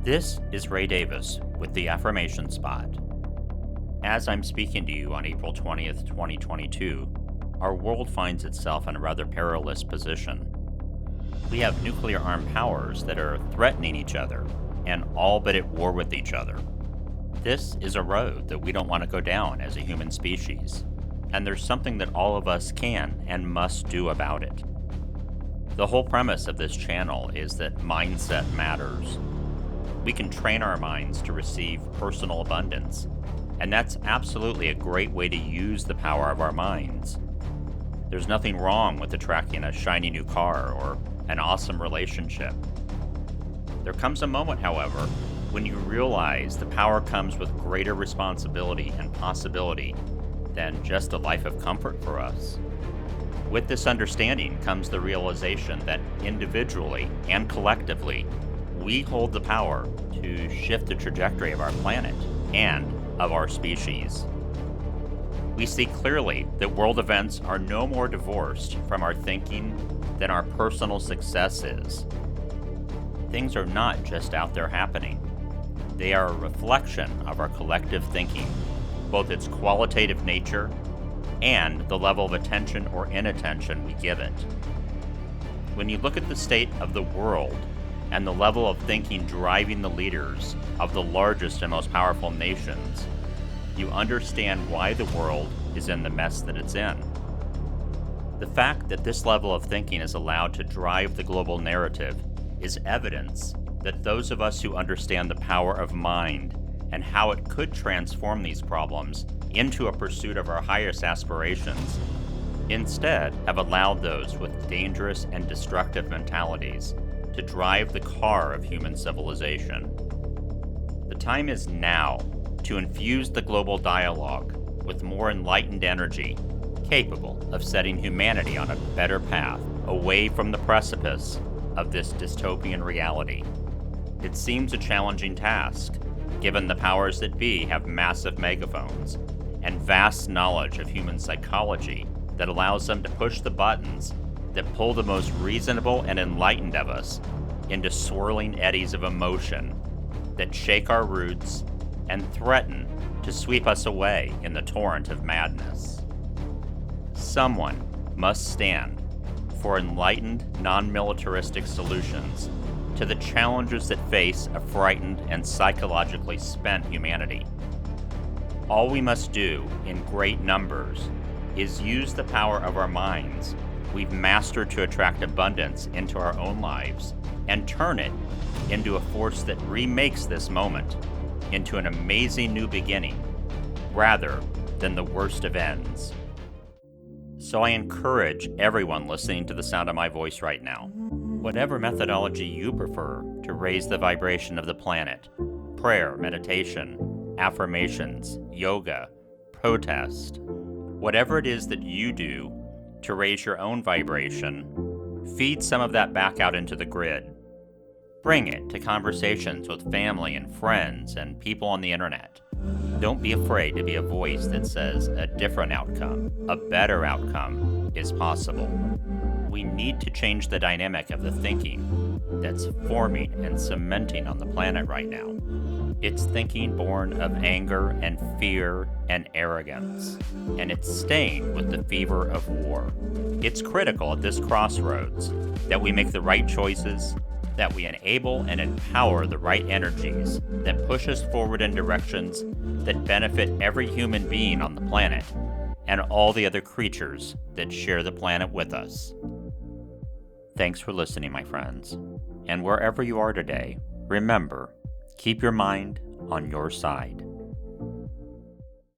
This is Ray Davis with the Affirmation Spot. As I'm speaking to you on April 20th, 2022, our world finds itself in a rather perilous position. We have nuclear-armed powers that are threatening each other and all but at war with each other. This is a road that we don't want to go down as a human species, and there's something that all of us can and must do about it. The whole premise of this channel is that mindset matters. We can train our minds to receive personal abundance, and that's absolutely a great way to use the power of our minds. There's nothing wrong with attracting a shiny new car or an awesome relationship. There comes a moment, however, when you realize the power comes with greater responsibility and possibility than just a life of comfort for us. With this understanding comes the realization that individually and collectively, we hold the power to shift the trajectory of our planet and of our species. We see clearly that world events are no more divorced from our thinking than our personal success is. Things are not just out there happening. They are a reflection of our collective thinking, both its qualitative nature and the level of attention or inattention we give it. When you look at the state of the world and the level of thinking driving the leaders of the largest and most powerful nations, you understand why the world is in the mess that it's in. The fact that this level of thinking is allowed to drive the global narrative is evidence that those of us who understand the power of mind and how it could transform these problems into a pursuit of our highest aspirations, instead have allowed those with dangerous and destructive mentalities to drive the car of human civilization. The time is now to infuse the global dialogue with more enlightened energy, capable of setting humanity on a better path away from the precipice of this dystopian reality. It seems a challenging task, given the powers that be have massive megaphones and vast knowledge of human psychology that allows them to push the buttons that pull the most reasonable and enlightened of us into swirling eddies of emotion that shake our roots and threaten to sweep us away in the torrent of madness. Someone must stand for enlightened, non-militaristic solutions to the challenges that face a frightened and psychologically spent humanity. All we must do in great numbers is use the power of our minds we've mastered to attract abundance into our own lives and turn it into a force that remakes this moment into an amazing new beginning rather than the worst of ends. So I encourage everyone listening to the sound of my voice right now, whatever methodology you prefer to raise the vibration of the planet, prayer, meditation, affirmations, yoga, protest, whatever it is that you do to raise your own vibration, feed some of that back out into the grid. Bring it to conversations with family and friends and people on the internet. Don't be afraid to be a voice that says a different outcome, a better outcome, is possible. We need to change the dynamic of the thinking that's forming and cementing on the planet right now. It's thinking born of anger and fear and arrogance, and it's stained with the fever of war. It's critical at this crossroads that we make the right choices, that we enable and empower the right energies that push us forward in directions that benefit every human being on the planet and all the other creatures that share the planet with us. Thanks for listening, my friends. And wherever you are today, remember, keep your mind on your side.